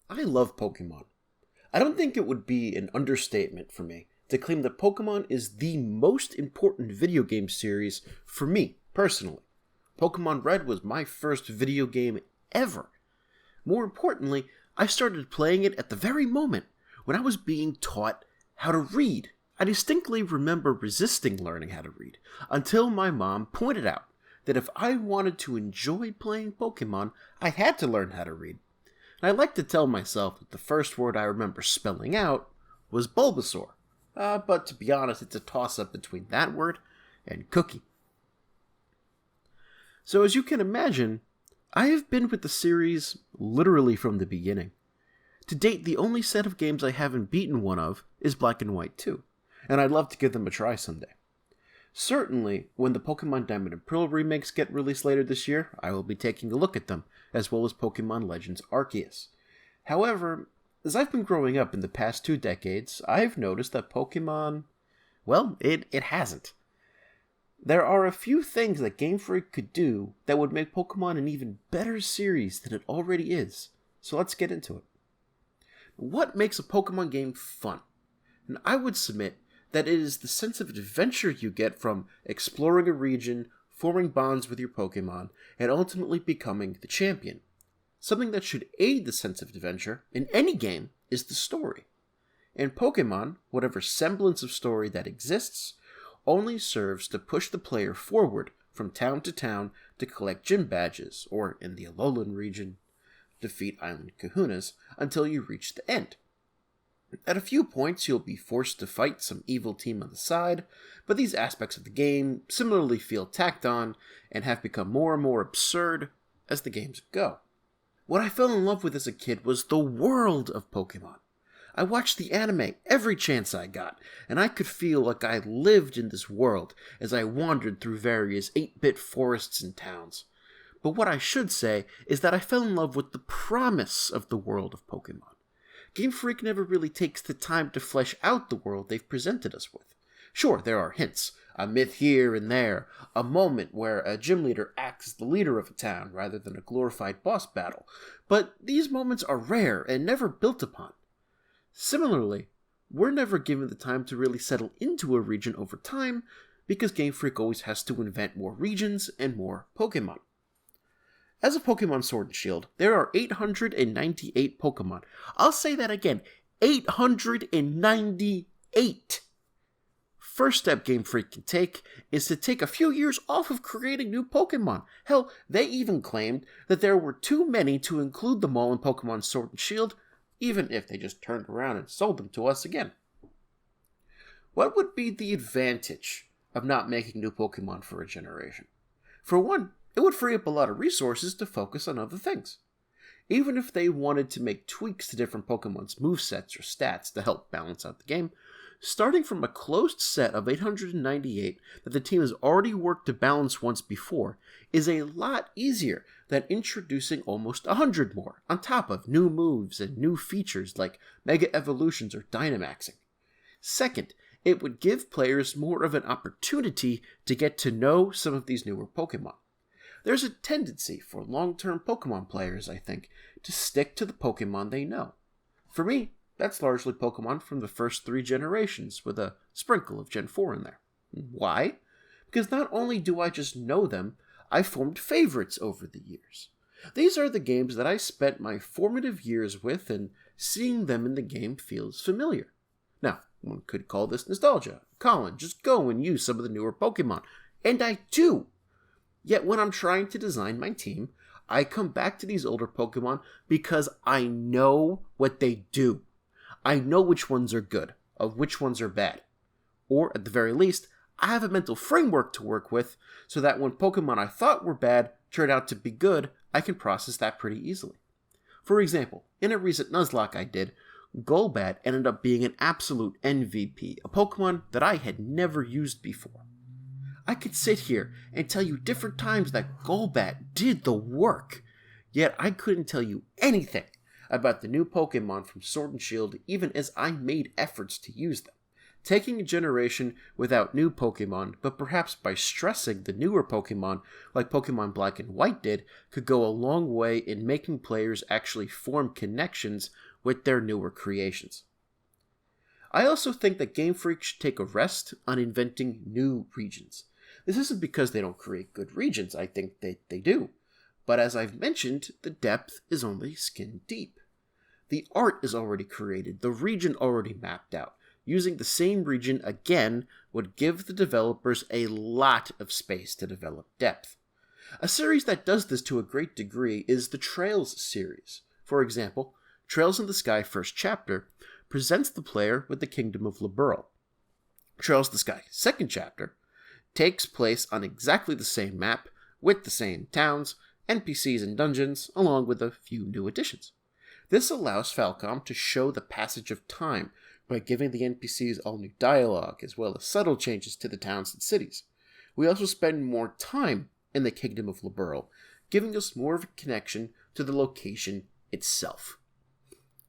I love Pokemon. I don't think it would be an understatement for me to claim that Pokemon is the most important video game series for me, personally. Pokemon Red was my first video game ever. More importantly, I started playing it at the very moment when I was being taught how to read. I distinctly remember resisting learning how to read until my mom pointed out that if I wanted to enjoy playing Pokemon, I had to learn how to read. And I like to tell myself that the first word I remember spelling out was Bulbasaur. But to be honest, it's a toss-up between that word and cookie. So as you can imagine, I have been with the series literally from the beginning. To date, the only set of games I haven't beaten one of is Black and White 2, and I'd love to give them a try someday. Certainly, when the Pokemon Diamond and Pearl remakes get released later this year, I will be taking a look at them, as well as Pokemon Legends Arceus. However, as I've been growing up in the past 2 decades, I've noticed that Pokemon, well, it hasn't. There are a few things that Game Freak could do that would make Pokemon an even better series than it already is, so let's get into it. What makes a Pokemon game fun? And I would submit that it is the sense of adventure you get from exploring a region, forming bonds with your Pokemon, and ultimately becoming the champion. Something that should aid the sense of adventure in any game is the story. In Pokemon, whatever semblance of story that exists only serves to push the player forward from town to town to collect gym badges, or in the Alolan region, defeat Island Kahunas until you reach the end. At a few points, you'll be forced to fight some evil team on the side, but these aspects of the game similarly feel tacked on and have become more and more absurd as the games go. What I fell in love with as a kid was the world of Pokemon. I watched the anime every chance I got, and I could feel like I lived in this world as I wandered through various 8-bit forests and towns. But what I should say is that I fell in love with the promise of the world of Pokemon. Game Freak never really takes the time to flesh out the world they've presented us with. Sure, there are hints, a myth here and there, a moment where a gym leader acts as the leader of a town rather than a glorified boss battle, but these moments are rare and never built upon. Similarly, we're never given the time to really settle into a region over time because Game Freak always has to invent more regions and more Pokemon. As of Pokemon Sword and Shield, there are 898 Pokemon. I'll say that again, 898! First step Game Freak can take is to take a few years off of creating new Pokemon. Hell, they even claimed that there were too many to include them all in Pokemon Sword and Shield, even if they just turned around and sold them to us again. What would be the advantage of not making new Pokemon for a generation? For one, it would free up a lot of resources to focus on other things. Even if they wanted to make tweaks to different Pokemon's movesets or stats to help balance out the game, starting from a closed set of 898 that the team has already worked to balance once before is a lot easier than introducing almost 100 more, on top of new moves and new features like Mega Evolutions or Dynamaxing. Second, it would give players more of an opportunity to get to know some of these newer Pokemon. There's a tendency for long-term Pokemon players, I think, to stick to the Pokemon they know. For me, that's largely Pokemon from the first 3 generations, with a sprinkle of Gen 4 in there. Why? Because not only do I just know them, I formed favorites over the years. These are the games that I spent my formative years with, and seeing them in the game feels familiar. Now, one could call this nostalgia. Colin, just go and use some of the newer Pokemon. And I do! Yet when I'm trying to design my team, I come back to these older Pokemon because I know what they do. I know which ones are good, of which ones are bad. Or, at the very least, I have a mental framework to work with so that when Pokemon I thought were bad turned out to be good, I can process that pretty easily. For example, in a recent Nuzlocke I did, Golbat ended up being an absolute MVP, a Pokemon that I had never used before. I could sit here and tell you different times that Golbat did the work, yet I couldn't tell you anything about the new Pokemon from Sword and Shield even as I made efforts to use them. Taking a generation without new Pokemon, but perhaps by stressing the newer Pokemon, like Pokemon Black and White did, could go a long way in making players actually form connections with their newer creations. I also think that Game Freak should take a rest on inventing new regions. This isn't because they don't create good regions, I think they do. But as I've mentioned, the depth is only skin deep. The art is already created, the region already mapped out. Using the same region again would give the developers a lot of space to develop depth. A series that does this to a great degree is the Trails series. For example, Trails in the Sky First Chapter presents the player with the Kingdom of Liberl. Trails in the Sky Second Chapter takes place on exactly the same map, with the same towns, NPCs and dungeons, along with a few new additions. This allows Falcom to show the passage of time by giving the NPCs all new dialogue, as well as subtle changes to the towns and cities. We also spend more time in the Kingdom of Liberl, giving us more of a connection to the location itself.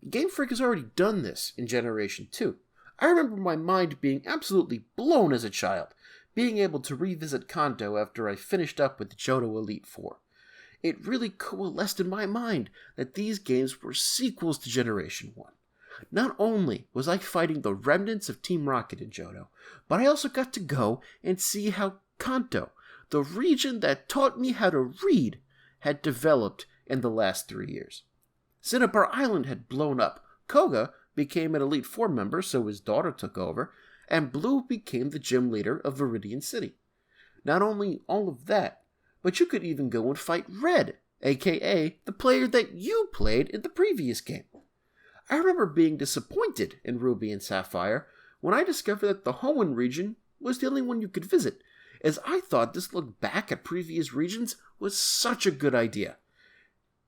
Game Freak has already done this in Generation 2. I remember my mind being absolutely blown as a child, being able to revisit Kanto after I finished up with the Johto Elite Four. It really coalesced in my mind that these games were sequels to Generation 1. Not only was I fighting the remnants of Team Rocket in Johto, but I also got to go and see how Kanto, the region that taught me how to read, had developed in the last 3 years. Cinnabar Island had blown up, Koga became an Elite Four member, so his daughter took over, and Blue became the gym leader of Viridian City. Not only all of that, but you could even go and fight Red, aka the player that you played in the previous game. I remember being disappointed in Ruby and Sapphire when I discovered that the Hoenn region was the only one you could visit, as I thought this look back at previous regions was such a good idea.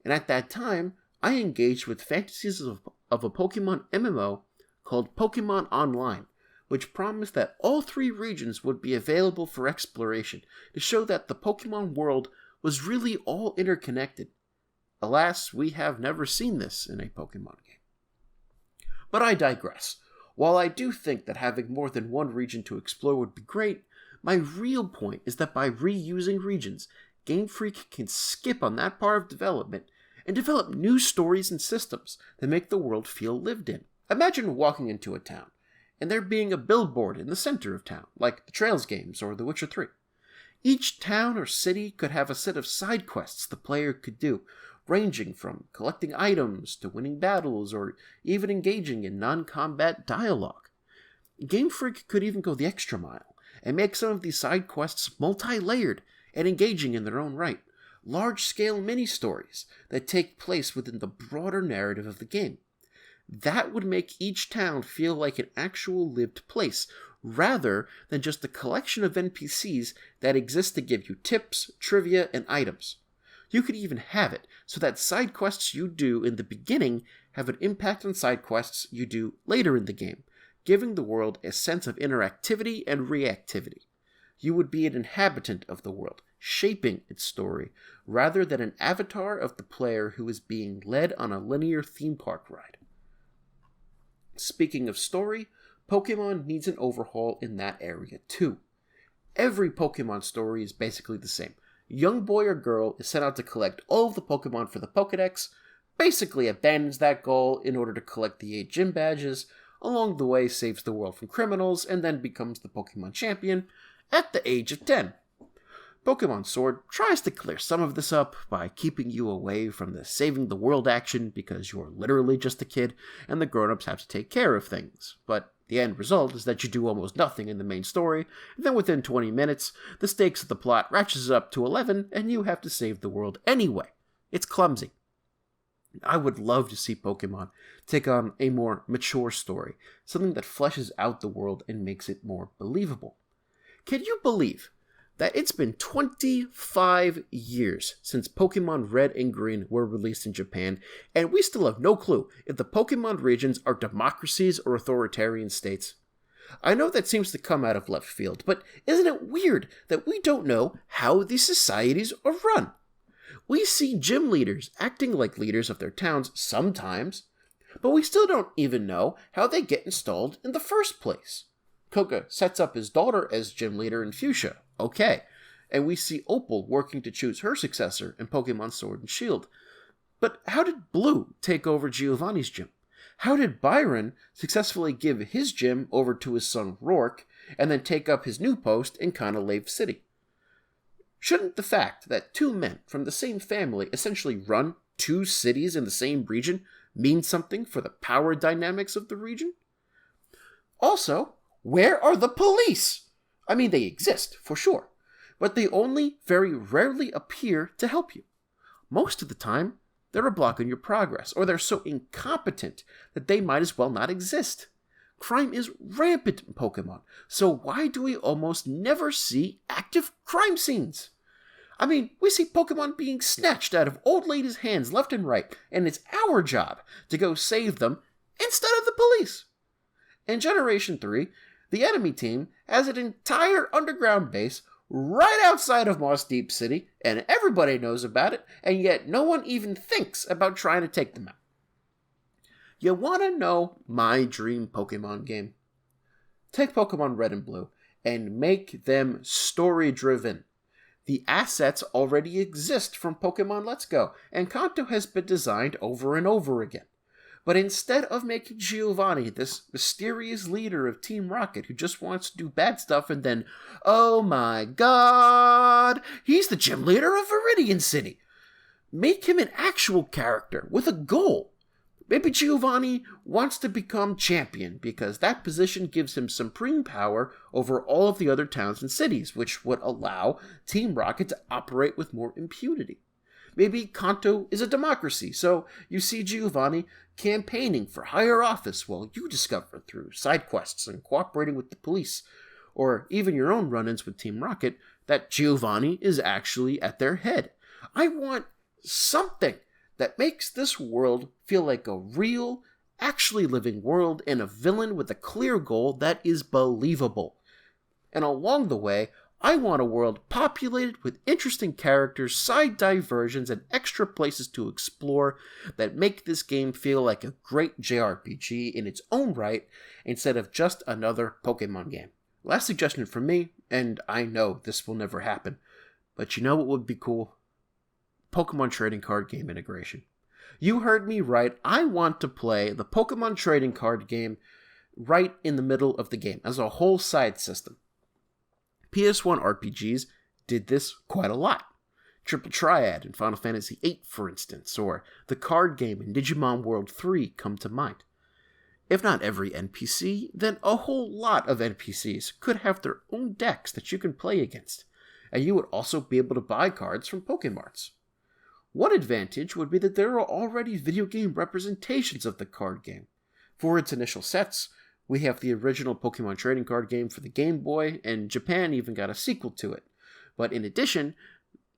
And at that time, I engaged with fantasies of a Pokemon MMO called Pokemon Online, which promised that all 3 regions would be available for exploration to show that the Pokemon world was really all interconnected. Alas, we have never seen this in a Pokemon game. But I digress. While I do think that having more than one region to explore would be great, my real point is that by reusing regions, Game Freak can skip on that part of development and develop new stories and systems that make the world feel lived in. Imagine walking into a town, and there being a billboard in the center of town, like the Trails games or The Witcher 3. Each town or city could have a set of side quests the player could do, ranging from collecting items to winning battles or even engaging in non-combat dialogue. Game Freak could even go the extra mile and make some of these side quests multi-layered and engaging in their own right, large-scale mini-stories that take place within the broader narrative of the game. That would make each town feel like an actual lived place, rather than just a collection of NPCs that exist to give you tips, trivia, and items. You could even have it so that side quests you do in the beginning have an impact on side quests you do later in the game, giving the world a sense of interactivity and reactivity. You would be an inhabitant of the world, shaping its story, rather than an avatar of the player who is being led on a linear theme park ride. Speaking of story, Pokemon needs an overhaul in that area too. Every Pokemon story is basically the same. A young boy or girl is sent out to collect all of the Pokemon for the Pokedex, basically abandons that goal in order to collect the 8 gym badges, along the way saves the world from criminals, and then becomes the Pokemon champion at the age of 10. Pokemon Sword tries to clear some of this up by keeping you away from the saving the world action because you're literally just a kid and the grown-ups have to take care of things, but the end result is that you do almost nothing in the main story, and then within 20 minutes, the stakes of the plot ratchets up to 11 and you have to save the world anyway. It's clumsy. I would love to see Pokemon take on a more mature story, something that fleshes out the world and makes it more believable. Can you believe that it's been 25 years since Pokemon Red and Green were released in Japan, and we still have no clue if the Pokemon regions are democracies or authoritarian states? I know that seems to come out of left field, but isn't it weird that we don't know how these societies are run? We see gym leaders acting like leaders of their towns sometimes, but we still don't even know how they get installed in the first place. Koga sets up his daughter as gym leader in Fuchsia. Okay. And we see Opal working to choose her successor in Pokemon Sword and Shield. But how did Blue take over Giovanni's gym? How did Byron successfully give his gym over to his son Rourke and then take up his new post in Canalave City? Shouldn't the fact that two men from the same family essentially run two cities in the same region mean something for the power dynamics of the region? Also, where are the police? I mean, they exist, for sure, but they only very rarely appear to help you. Most of the time, they're a block on your progress, or they're so incompetent that they might as well not exist. Crime is rampant in Pokemon, so why do we almost never see active crime scenes? I mean, we see Pokemon being snatched out of old ladies' hands left and right, and it's our job to go save them instead of the police. In Generation 3, the enemy team has an entire underground base right outside of Moss Deep City, and everybody knows about it, and yet no one even thinks about trying to take them out. You want to know my dream Pokemon game? Take Pokemon Red and Blue and make them story-driven. The assets already exist from Pokemon Let's Go, and Kanto has been designed over and over again. But instead of making Giovanni this mysterious leader of Team Rocket who just wants to do bad stuff and then, oh my god, he's the gym leader of Viridian City. Make him an actual character with a goal. Maybe Giovanni wants to become champion because that position gives him supreme power over all of the other towns and cities, which would allow Team Rocket to operate with more impunity. Maybe Kanto is a democracy, so you see Giovanni campaigning for higher office while you discover through side quests and cooperating with the police, or even your own run-ins with Team Rocket, that Giovanni is actually at their head. I want something that makes this world feel like a real, actually living world and a villain with a clear goal that is believable. And along the way, I want a world populated with interesting characters, side diversions, and extra places to explore that make this game feel like a great JRPG in its own right instead of just another Pokemon game. Last suggestion from me, and I know this will never happen, but you know what would be cool? Pokemon trading card game integration. You heard me right. I want to play the Pokemon trading card game right in the middle of the game as a whole side system. PS1 RPGs did this quite a lot. Triple Triad in Final Fantasy VIII, for instance, or the card game in Digimon World 3 come to mind. If not every NPC, then a whole lot of NPCs could have their own decks that you can play against, and you would also be able to buy cards from Pokemarts. One advantage would be that there are already video game representations of the card game. For its initial sets, we have the original Pokemon trading card game for the Game Boy, and Japan even got a sequel to it. But in addition,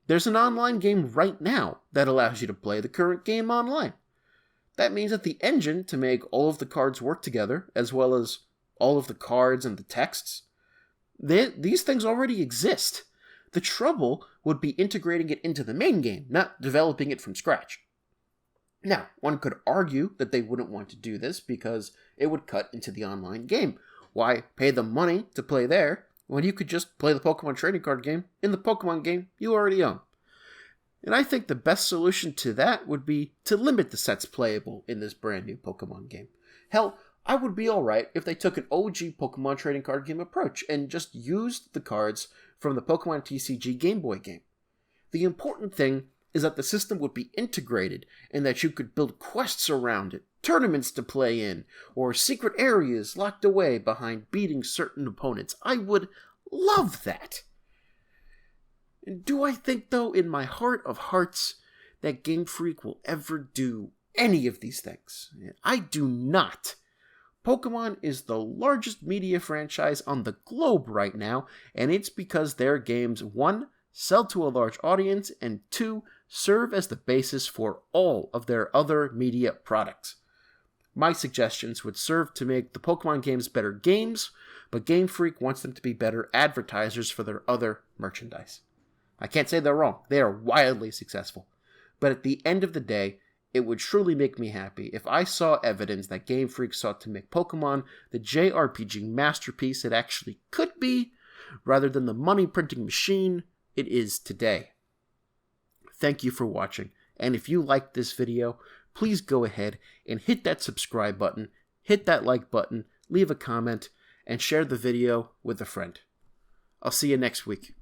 there's an online game right now that allows you to play the current game online. That means that the engine to make all of the cards work together, as well as all of the cards and the texts, these things already exist. The trouble would be integrating it into the main game, not developing it from scratch. Now, one could argue that they wouldn't want to do this because it would cut into the online game. Why pay them money to play there when you could just play the Pokemon trading card game in the Pokemon game you already own? And I think the best solution to that would be to limit the sets playable in this brand new Pokemon game. Hell, I would be alright if they took an OG Pokemon trading card game approach and just used the cards from the Pokemon TCG Game Boy game. The important thing is that the system would be integrated and that you could build quests around it, tournaments to play in, or secret areas locked away behind beating certain opponents. I would love that. Do I think, though, in my heart of hearts, that Game Freak will ever do any of these things? I do not. Pokemon is the largest media franchise on the globe right now, and it's because their games, 1, sell to a large audience, and 2, serve as the basis for all of their other media products. My suggestions would serve to make the Pokemon games better games, but Game Freak wants them to be better advertisers for their other merchandise. I can't say they're wrong. They are wildly successful. But at the end of the day, it would truly make me happy if I saw evidence that Game Freak sought to make Pokemon the JRPG masterpiece it actually could be, rather than the money-printing machine it is today. Thank you for watching, and if you liked this video, please go ahead and hit that subscribe button, hit that like button, leave a comment, and share the video with a friend. I'll see you next week.